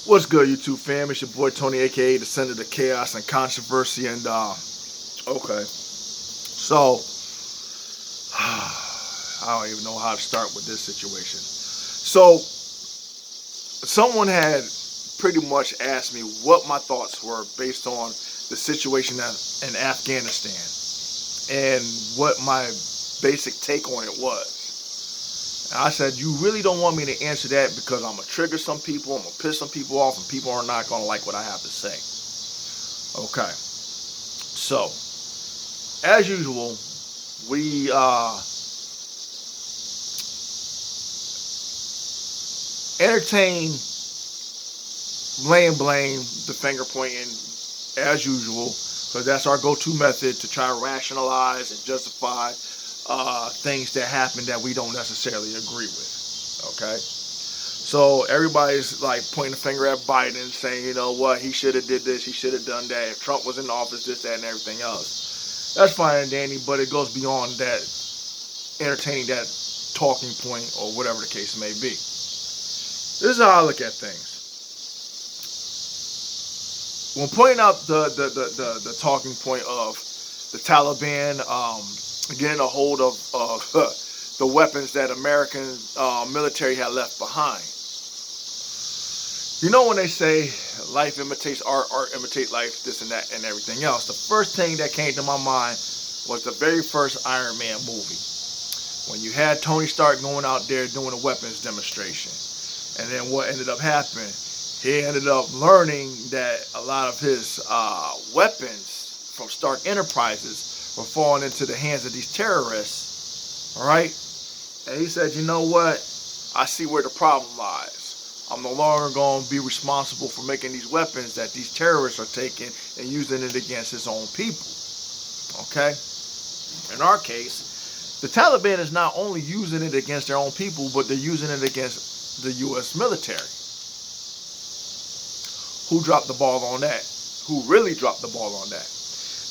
What's good, YouTube fam? It's your boy Tony, aka the Center of Chaos and Controversy. And okay, so I don't even know how to start with this situation. So someone had pretty much asked me what my thoughts were based on the situation in Afghanistan and what my basic take on it was. And I said, you really don't want me to answer that because I'm going to trigger some people, I'm going to piss some people off, and people are not going to like what I have to say. Okay. So, as usual, we entertain, blame, the finger pointing, as usual, because that's our go-to method to try to rationalize and justify things that happen that we don't necessarily agree with. Okay, so everybody's like pointing the finger at Biden, saying, you know what, he should have did this, he should have done that. If Trump was in office, this, that, and everything else. That's fine and dandy, but it goes beyond that, entertaining that talking point or whatever the case may be. This is how I look at things. When pointing out the talking point of the Taliban getting a hold of the weapons that American military had left behind. You know when they say life imitates art, art imitates life, this and that and everything else, the first thing that came to my mind was the very first Iron Man movie. When you had Tony Stark going out there doing a weapons demonstration. And then what ended up happening, he ended up learning that a lot of his weapons from Stark Enterprises were falling into the hands of these terrorists, all right? And he said, you know what? I see where the problem lies. I'm no longer going to be responsible for making these weapons that these terrorists are taking and using it against his own people, okay? In our case, the Taliban is not only using it against their own people, but they're using it against the U.S. military. Who dropped the ball on that? Who really dropped the ball on that?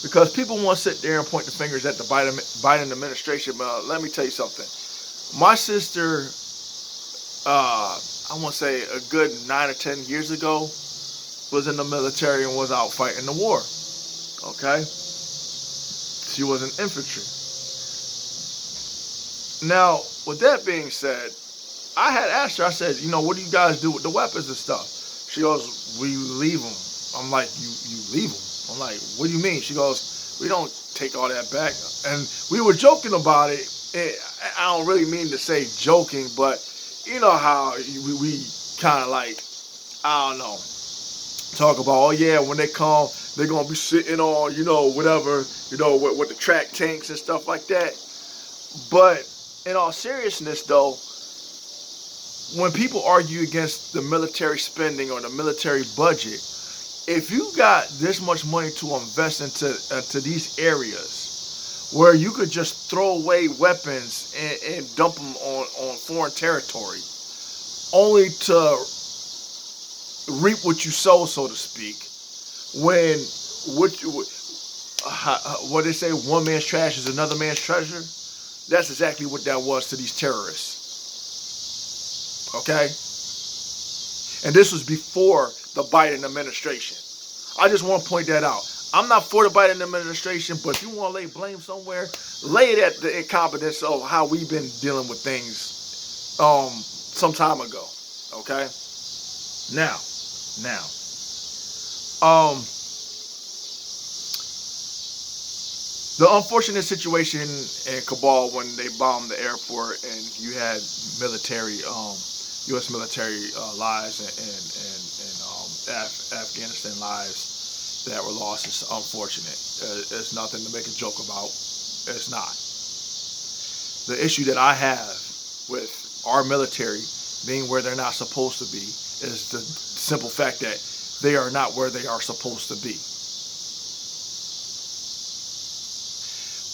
Because people want to sit there and point the fingers at the Biden administration, but let me tell you something. My sister, I want to say a good 9 or 10 years ago, was in the military and was out fighting the war. Okay? She was in infantry. Now, with that being said, I had asked her, I said, you know, what do you guys do with the weapons and stuff? She goes, we leave them. I'm like, you leave them? I'm like, what do you mean? She goes, we don't take all that back. And we were joking about it. I don't really mean to say joking, but you know how we kind of like, I don't know, talk about, oh yeah, when they come, they're going to be sitting on, you know, whatever, you know, with the track tanks and stuff like that. But in all seriousness, though, when people argue against the military spending or the military budget, if you got this much money to invest into these areas where you could just throw away weapons and dump them on foreign territory, only to reap what you sow, so to speak, when what they say, one man's trash is another man's treasure, that's exactly what that was to these terrorists. Okay? And this was before the Biden administration. I just want to point that out. I'm not for the Biden administration, but if you want to lay blame somewhere, lay it at the incompetence of how we've been dealing with things some time ago. Okay? Now, the unfortunate situation in Kabul when they bombed the airport and you had military, U.S. military lives and Afghanistan lives that were lost is unfortunate. It's nothing to make a joke about. It's not. The issue that I have with our military being where they're not supposed to be is the simple fact that they are not where they are supposed to be.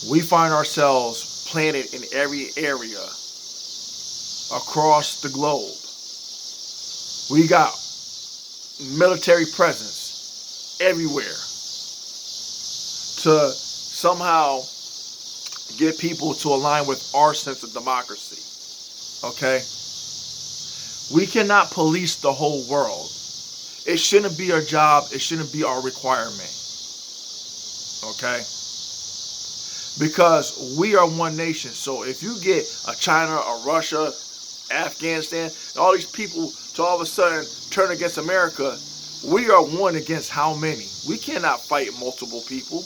We find ourselves planted in every area across the globe. We got military presence everywhere to somehow get people to align with our sense of democracy. Okay? We cannot police the whole world. It shouldn't be our job. It shouldn't be our requirement. Okay? Because we are one nation. So if you get a China, a Russia, Afghanistan, and all these people to all of a sudden turn against America, we are one against how many? We cannot fight multiple people.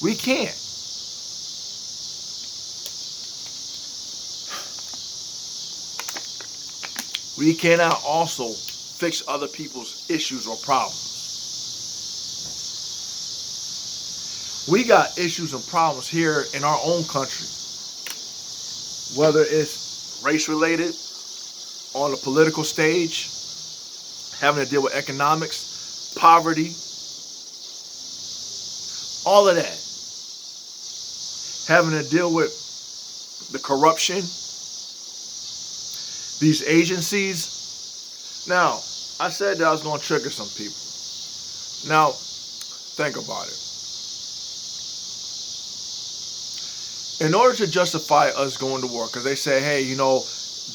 We can't. We cannot also fix other people's issues or problems. We got issues and problems here in our own country. Whether it's race-related, on the political stage, having to deal with economics, poverty, all of that. Having to deal with the corruption, these agencies. Now, I said that I was going to trigger some people. Now, think about it. In order to justify us going to war, because they say, hey, you know,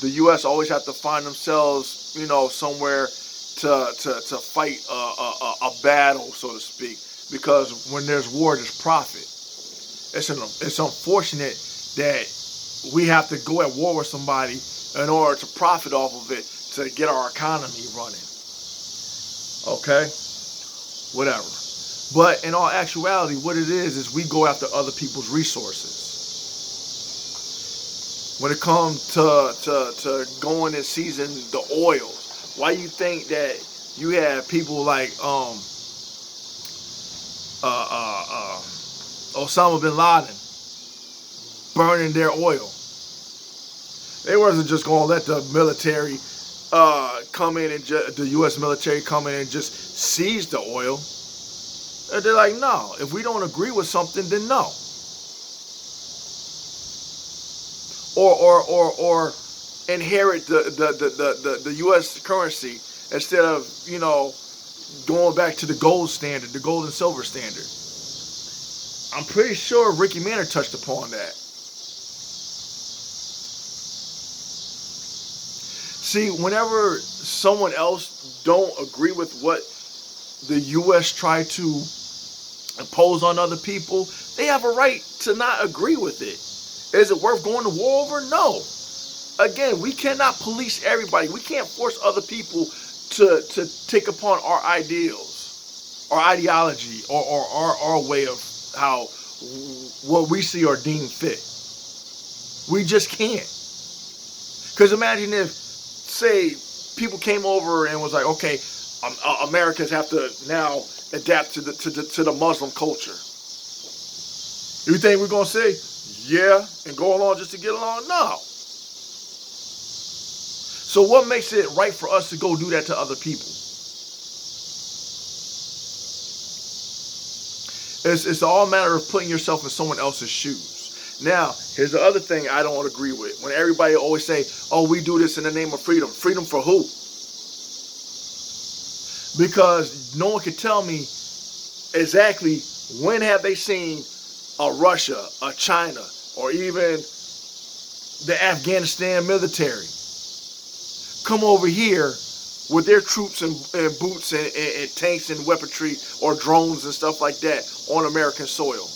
the U.S. always have to find themselves, you know, somewhere to fight a battle, so to speak, because when there's war, there's profit. It's unfortunate that we have to go at war with somebody in order to profit off of it to get our economy running. Okay? Whatever. But in all actuality, what it is we go after other people's resources. When it comes to going and seizing the oil, why you think that you have people like Osama bin Laden burning their oil? They wasn't just gonna let the military come in and the U.S. military come in and just seize the oil. And they're like, no, if we don't agree with something, then no. Or inherit the U.S. currency instead of, you know, going back to the gold standard, the gold and silver standard. I'm pretty sure Ricky Manor touched upon that. See, whenever someone else don't agree with what the U.S. try to impose on other people, they have a right to not agree with it. Is it worth going to war over? No. Again, we cannot police everybody. We can't force other people to take upon our ideals, our ideology, or our way of how what we see or deem fit. We just can't. Because imagine if, say, people came over and was like, okay, Americans have to now adapt to the Muslim culture. You think we're gonna say, yeah, and go along just to get along? No. So what makes it right for us to go do that to other people? It's all a matter of putting yourself in someone else's shoes. Now, here's the other thing I don't agree with. When everybody always say, oh, we do this in the name of freedom. Freedom for who? Because no one can tell me exactly when have they seen a Russia, a China, or even the Afghanistan military come over here with their troops and boots and tanks and weaponry or drones and stuff like that on American soil.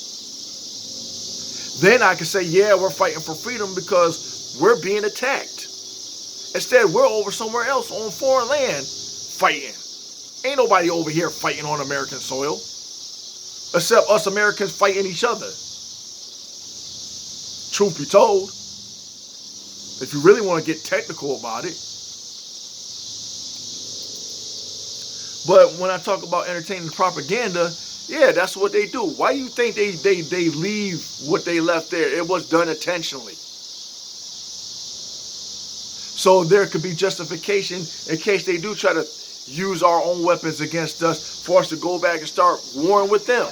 Then I can say, yeah, we're fighting for freedom because we're being attacked. Instead, we're over somewhere else on foreign land fighting. Ain't nobody over here fighting on American soil except us Americans fighting each other. Truth be told, if you really want to get technical about it. But when I talk about entertainment propaganda, yeah, that's what they do. Why do you think they leave what they left there? It was done intentionally. So there could be justification in case they do try to use our own weapons against us for us to go back and start warring with them.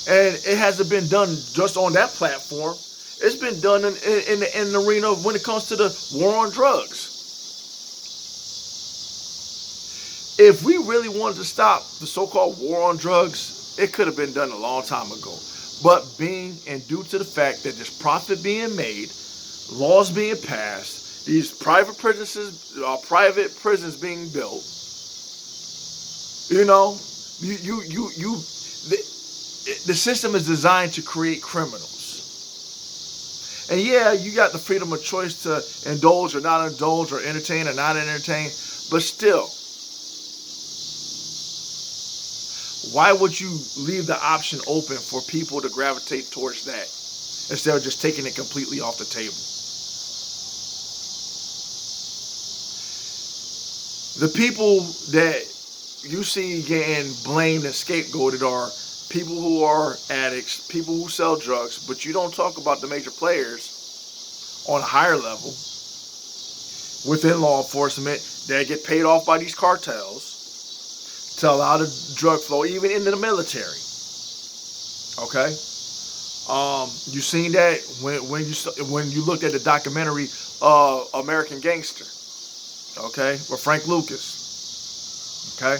And it hasn't been done just on that platform. It's been done in the arena when it comes to the war on drugs. If we really wanted to stop the so-called war on drugs, it could have been done a long time ago. But being and due to the fact that there's profit being made, laws being passed, These private prisons being built. You know, the system is designed to create criminals. And yeah, you got the freedom of choice to indulge or not indulge, or entertain or not entertain. But still, why would you leave the option open for people to gravitate towards that instead of just taking it completely off the table? The people that you see getting blamed and scapegoated are people who are addicts, people who sell drugs, but you don't talk about the major players on a higher level within law enforcement that get paid off by these cartels to allow the drug flow, even into the military. Okay, you seen that when you looked at the documentary American Gangster. Okay, with Frank Lucas. Okay,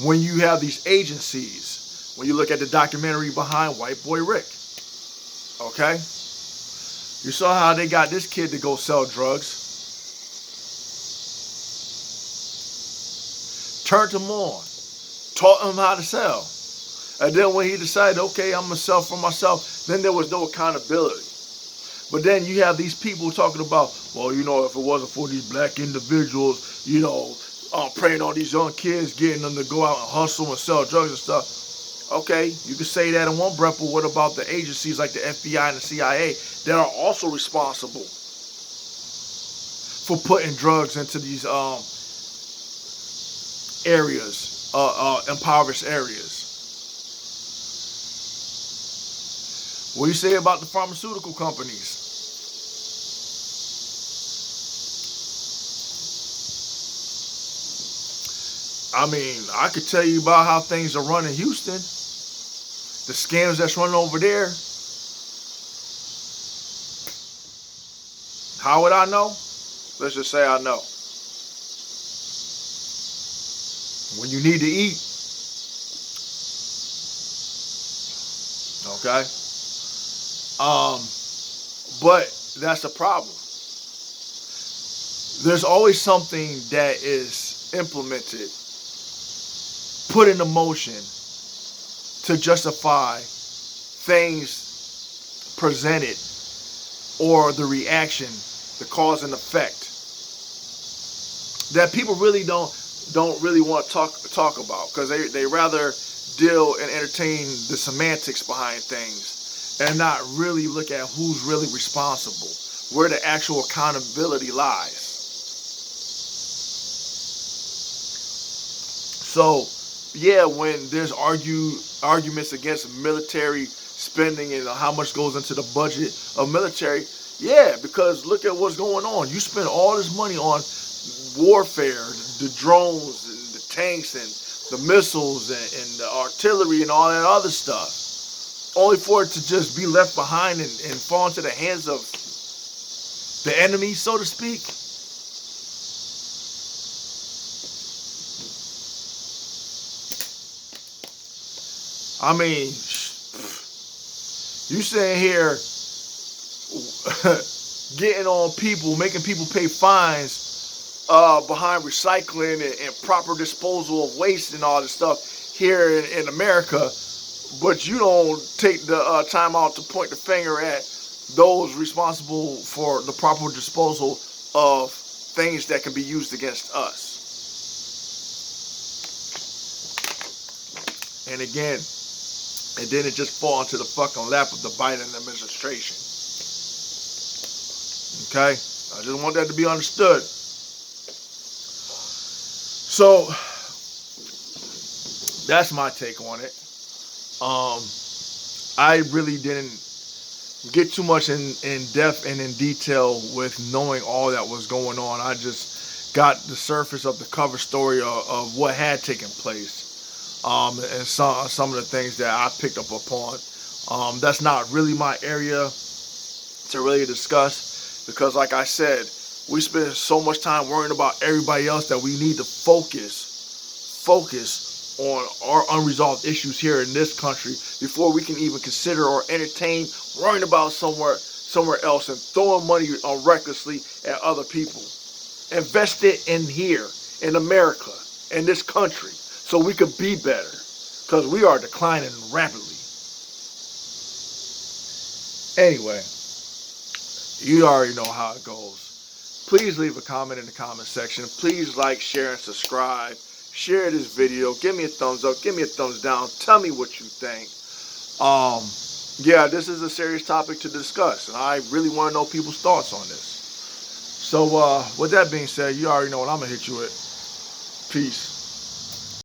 when you have these agencies, when you look at the documentary behind White Boy Rick. Okay, you saw how they got this kid to go sell drugs. Turned him on, taught him how to sell. And then when he decided, okay, I'm going to sell for myself, then there was no accountability. But then you have these people talking about, well, you know, if it wasn't for these black individuals, you know, preying on these young kids, getting them to go out and hustle and sell drugs and stuff. Okay, you can say that in one breath, but what about the agencies like the FBI and the CIA that are also responsible for putting drugs into these areas, impoverished areas? What do you say about the pharmaceutical companies? I mean, I could tell you about how things are run in Houston. The scams that's running over there. How would I know? Let's just say I know. When you need to eat. Okay? But that's the problem. There's always something that is implemented, put into motion to justify things presented or the reaction, the cause and effect that people really don't really want to talk about, because they rather deal and entertain the semantics behind things and not really look at who's really responsible, where the actual accountability lies. So, yeah, when there's arguments against military spending and how much goes into the budget of military, yeah, because look at what's going on. You spend all this money on warfare, the drones and the tanks and the missiles and the artillery and all that other stuff, only for it to just be left behind and fall into the hands of the enemy, so to speak. I mean, you sitting here getting on people, making people pay fines behind recycling and proper disposal of waste and all this stuff here in America, but you don't take the time out to point the finger at those responsible for the proper disposal of things that can be used against us. And again, and then it just fall into the fucking lap of the Biden administration. Okay? I just want that to be understood. So, that's my take on it. I really didn't get too much in depth and in detail with knowing all that was going on. I just got the surface of the cover story of what had taken place. And some of the things that I picked up upon. That's not really my area to really discuss, because like I said, we spend so much time worrying about everybody else that we need to focus on our unresolved issues here in this country before we can even consider or entertain worrying about somewhere else and throwing money recklessly at other people. Invest it in here, in America, in this country, so we could be better, because we are declining rapidly. Anyway, you already know how it goes. Please leave a comment in the comment section. Please like, share, and subscribe. Share this video. Give me a thumbs up. Give me a thumbs down. Tell me what you think. Yeah, this is a serious topic to discuss, and I really want to know people's thoughts on this. So, with that being said, you already know what I'm going to hit you with. Peace.